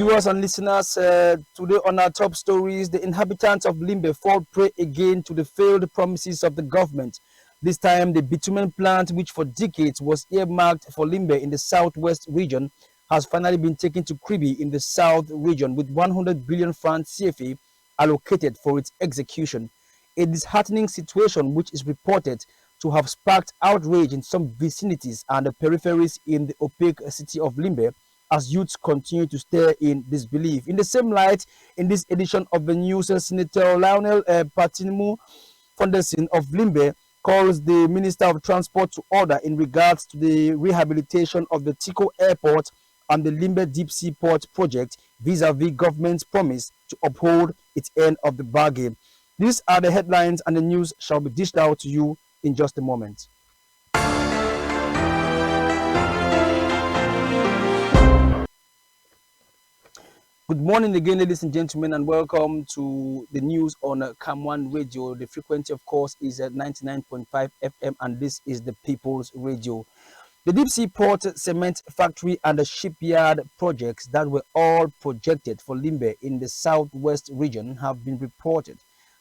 viewers and listeners, today on our top stories, the inhabitants of Limbe fall prey again to the failed promises of the government. This time, the bitumen plant, which for decades was earmarked for Limbe in the southwest region, has finally been taken to Kribi in the south region with 100 billion francs CFA allocated for its execution. A disheartening situation which is reported to have sparked outrage in some vicinities and the peripheries in the opaque city of Limbe, as youths continue to stare in disbelief. In the same light, in this edition of the news, Senator Lionel Patimu Foundation of Limbe calls the Minister of Transport to order in regards to the rehabilitation of the Tico Airport and the Limbe Deep Sea Port project vis-a-vis government's promise to uphold its end of the bargain. These are the headlines, and the news shall be dished out to you in just a moment. Good morning again, ladies and gentlemen, and welcome to the news on CAM1 Radio. The frequency, of course, is at 99.5 FM, and this is the People's Radio. The Deep Sea Port Cement Factory and the shipyard projects that were all projected for Limbe in the southwest region have been reported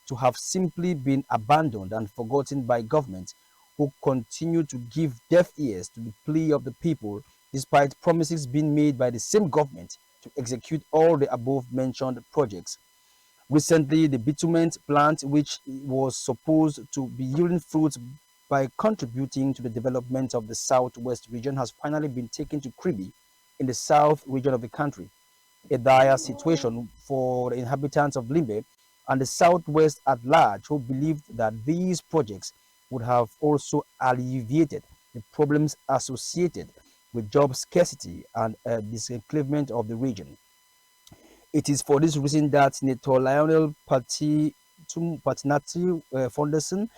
to have simply been abandoned and forgotten by government, who continue to give deaf ears to the plea of the people, despite promises being made by the same government to execute all the above-mentioned projects. Recently, the bitumen plant, which was supposed to be yielding fruits by contributing to the development of the southwest region, has finally been taken to Kribi in the south region of the country. A dire situation for the inhabitants of Limbe and the southwest at large, who believed that these projects would have also alleviated the problems associated with job scarcity and disenclavement of the region. It is for this reason that Senator Lionel Patinati Foundation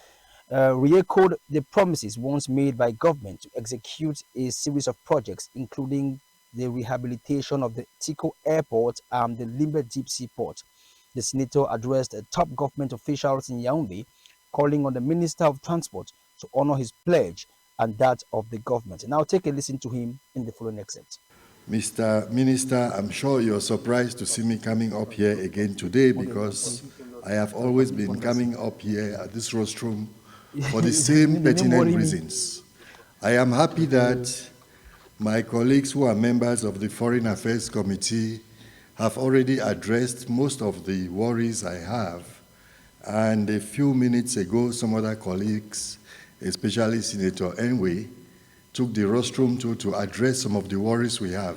re-echoed the promises once made by government to execute a series of projects, including the rehabilitation of the Tico Airport and the Limbe Deep Sea Port. The senator addressed top government officials in Yaoundé, calling on the Minister of Transport to honor his pledge and that of the government. Now take a listen to him in the following excerpt. Mr. Minister, I'm sure you're surprised to see me coming up here again today, because I have always been coming up here at this rostrum for the same pertinent reasons. I am happy that my colleagues who are members of the Foreign Affairs Committee have already addressed most of the worries I have. And a few minutes ago, some other colleagues, especially Senator Enwe, took the rostrum to address some of the worries we have.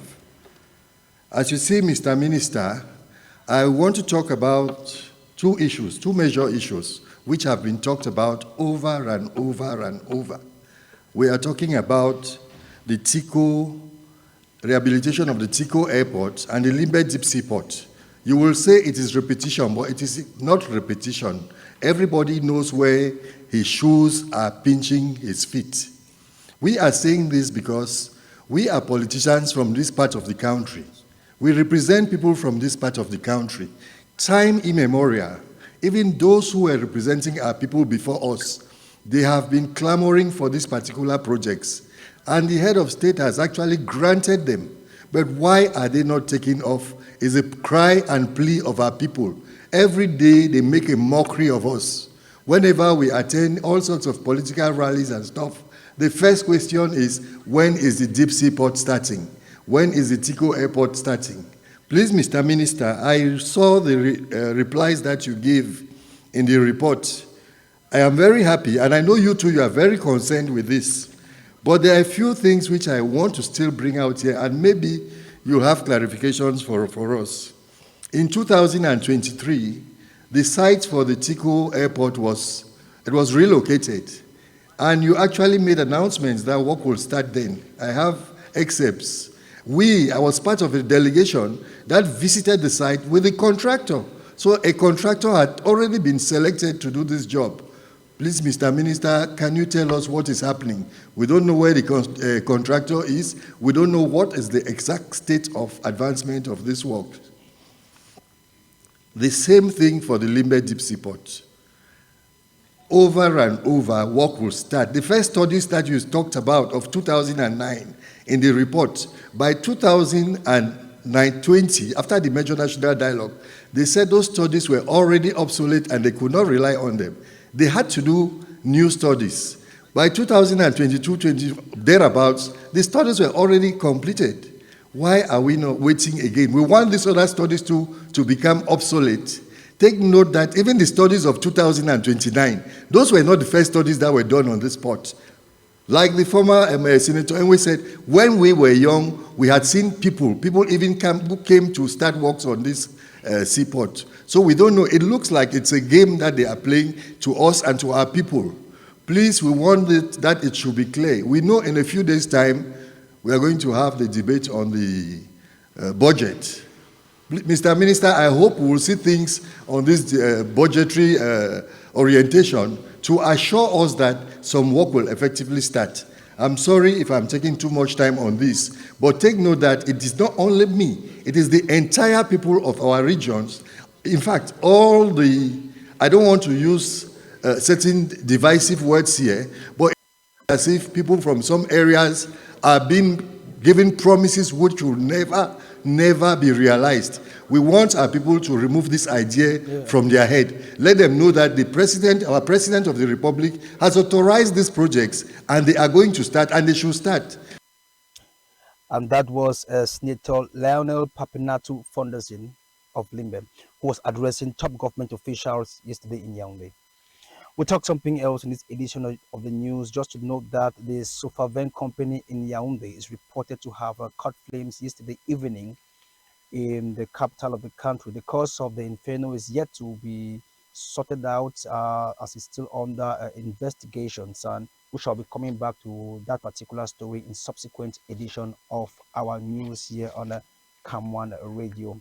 As you see, Mr. Minister, I want to talk about two major issues, which have been talked about over and over and over. We are talking about the rehabilitation of the Tico Airport and the Limbe Deep Sea Port. You will say it is repetition, but it is not repetition. Everybody knows where his shoes are pinching his feet. We are saying this because we are politicians from this part of the country. We represent people from this part of the country. Time immemorial, even those who were representing our people before us, they have been clamoring for these particular projects. And the head of state has actually granted them. But why are they not taking off is a cry and plea of our people. Every day they make a mockery of us. Whenever we attend all sorts of political rallies and stuff, the first question is, when is the Deep Sea Port starting? When is the Tico Airport starting? Please, Mr. Minister, I saw the replies that you gave in the report. I am very happy, and I know you too, you are very concerned with this. But there are a few things which I want to still bring out here, and maybe you have clarifications for us. In 2023, the site for the Tico Airport was relocated, and you actually made announcements that work will start then. I have excerpts. I was part of a delegation that visited the site with a contractor. So a contractor had already been selected to do this job. Please, Mr. Minister, can you tell us what is happening? We don't know where the contractor is. We don't know what is the exact state of advancement of this work. The same thing for the Limbe Deep Sea Port. Over and over, work will start. The first studies that you talked about of 2009 in the report, by 2009, 2020, after the major national dialogue, they said those studies were already obsolete and they could not rely on them. They had to do new studies. By 2022, 20, thereabouts, the studies were already completed. Why are we not waiting again? We want these other studies to become obsolete. Take note that even the studies of 2029, those were not the first studies that were done on this spot. Like the former Senator Enwe said, when we were young, we had seen people even came to start works on this seaport. So we don't know. It looks like it's a game that they are playing to us and to our people. Please, we want that it should be clear. We know in a few days' time, we are going to have the debate on the budget. Mr. Minister, I hope we will see things on this budgetary orientation to assure us that some work will effectively start. I'm sorry if I'm taking too much time on this, but take note that it is not only me, it is the entire people of our regions. In fact, I don't want to use certain divisive words here, but as if people from some areas are being given promises which will never be realized. We want our people to remove this idea from their head. Let them know that our president of the republic has authorized these projects and they are going to start and they should start. And that was Senator Lionel Papinatu Foundation of Limbe, who was addressing top government officials yesterday in Yaoundé. We talk something else in this edition of the news. Just to note that the Sofaven company in Yaoundé is reported to have caught flames yesterday evening in the capital of the country. The cause of the inferno is yet to be sorted out as it's still under investigations, and we shall be coming back to that particular story in subsequent edition of our news here on CAM1 Radio.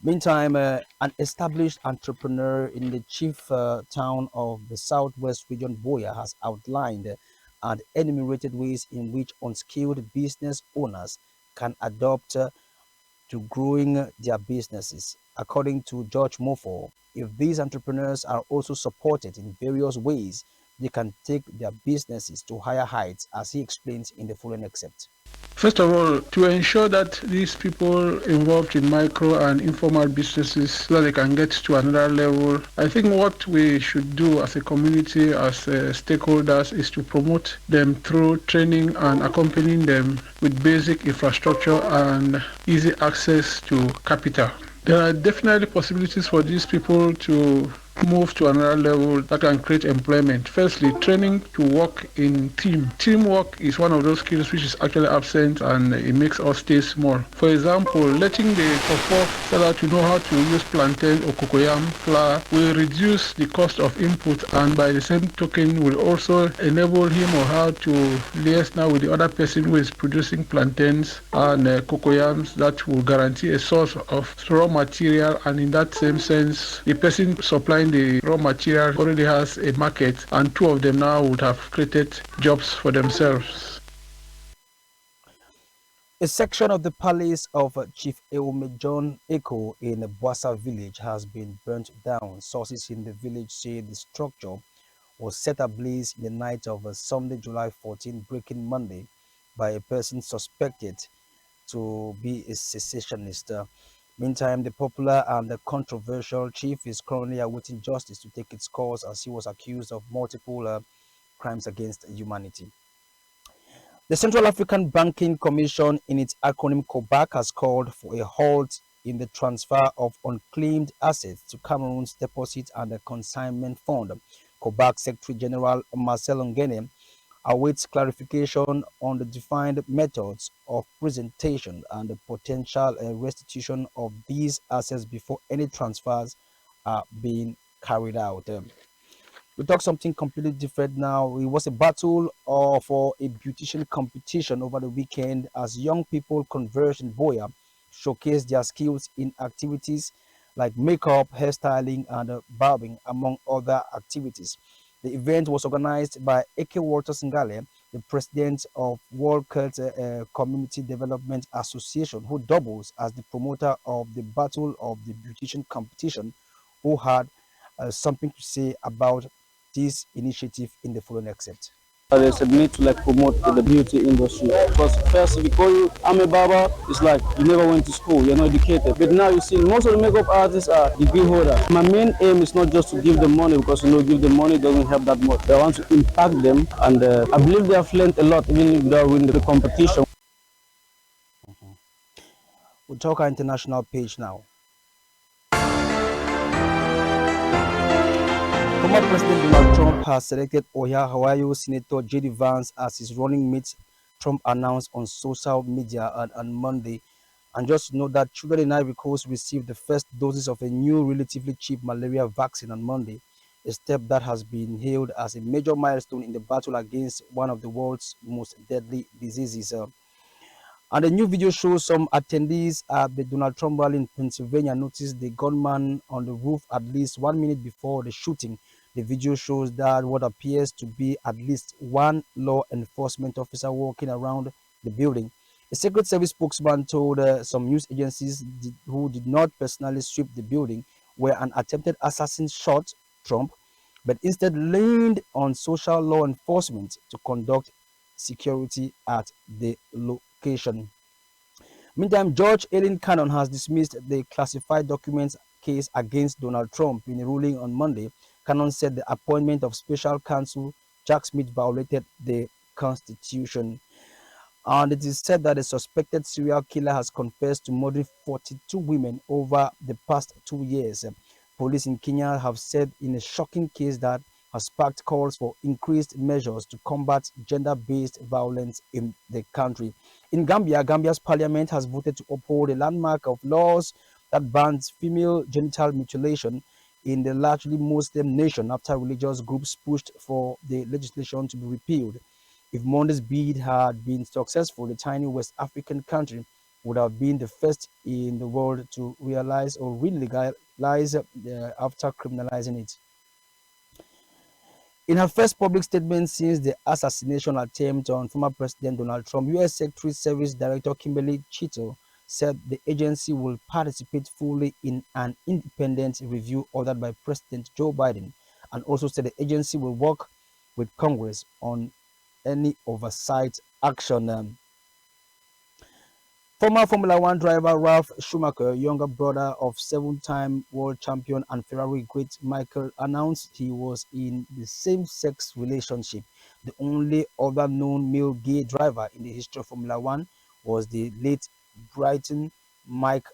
Meantime, an established entrepreneur in the chief town of the southwest region, Boya, has outlined and enumerated ways in which unskilled business owners can adopt to growing their businesses. According to George Mofo, if these entrepreneurs are also supported in various ways, they can take their businesses to higher heights, as he explains in the following excerpt. First of all, to ensure that these people involved in micro and informal businesses so that they can get to another level, I think what we should do as a community, as stakeholders, is to promote them through training and accompanying them with basic infrastructure and easy access to capital. There are definitely possibilities for these people to move to another level that can create employment. Firstly, training to work in team. Teamwork is one of those skills which is actually absent and it makes us stay small. For example, letting the Kofo seller to know how to use plantain or cocoyam flour will reduce the cost of input, and by the same token will also enable him or her to liaise now with the other person who is producing plantains and cocoyams. That will guarantee a source of raw material, and in that same sense, the person supplying the raw material already has a market, and two of them now would have created jobs for themselves. A section of the palace of Chief Eume John Eko in Boassa village has been burnt down. Sources in the village say the structure was set ablaze in the night of Sunday, July 14, breaking Monday, by a person suspected to be a secessionist. Meantime, the popular and the controversial chief is currently awaiting justice to take its course, as he was accused of multiple crimes against humanity. The Central African Banking Commission, in its acronym COBAC, has called for a halt in the transfer of unclaimed assets to Cameroon's Deposit and Consignment Fund. COBAC Secretary General Marcel Ngene awaits clarification on the defined methods of presentation and the potential restitution of these assets before any transfers are being carried out. We talk something completely different now. It was a battle for a beautician competition over the weekend as young people converged in Boya showcase their skills in activities like makeup, hairstyling, and barbing, among other activities. The event was organized by Eke Walters Ngale, the president of World Cult Community Development Association, who doubles as the promoter of the Battle of the Beautician competition, who had something to say about this initiative in the following excerpt. There's a need to like promote the beauty industry because first if you call you I'm a barber, it's like you never went to school, you're not educated. But now you see most of the makeup artists are degree holders. My main aim is not just to give them money because give them money doesn't help that much. I want to impact them, and I believe they have learned a lot even without winning the competition. We'll talk our international page now. Former President Donald Trump has selected Ohio Senator J.D. Vance as his running mate, Trump announced on social media on Monday. And just to note that children in Ivory Coast received the first doses of a new relatively cheap malaria vaccine on Monday, a step that has been hailed as a major milestone in the battle against one of the world's most deadly diseases. And a new video shows some attendees at the Donald Trump rally in Pennsylvania noticed the gunman on the roof at least 1 minute before the shooting. The video shows that what appears to be at least one law enforcement officer walking around the building. A Secret Service spokesman told some news agencies who did not personally sweep the building where an attempted assassin shot Trump, but instead leaned on social law enforcement to conduct security at the location. Meantime, Judge Ellen Cannon has dismissed the classified documents case against Donald Trump in a ruling on Monday. Cannon said the appointment of special counsel Jack Smith violated the Constitution. And it is said that a suspected serial killer has confessed to murdering 42 women over the past 2 years. Police in Kenya have said in a shocking case that has sparked calls for increased measures to combat gender-based violence in the country. In Gambia, Gambia's parliament has voted to uphold a landmark of laws that bans female genital mutilation in the largely Muslim nation after religious groups pushed for the legislation to be repealed. If Monday's bid had been successful, the tiny West African country would have been the first in the world to realize or re-legalize after criminalizing it. In her first public statement since the assassination attempt on former President Donald Trump, U.S. Secretary Service Director Kimberly Chittle said the agency will participate fully in an independent review ordered by President Joe Biden, and also said the agency will work with Congress on any oversight action. Former Formula One driver Ralph Schumacher, younger brother of seven-time world champion and Ferrari great Michael, announced he was in the same-sex relationship. The only other known male gay driver in the history of Formula One was the late Brighton Mike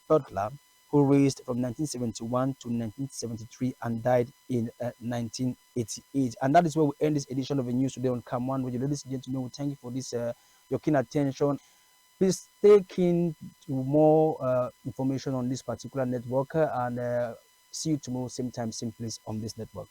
Butler, who raced from 1971 to 1973 and died in 1988. And that is where we end this edition of the news today on CAM1. Ladies and gentlemen, we thank you for this your keen attention. Please stay keen to more information on this particular network and see you tomorrow, same time, same place on this network.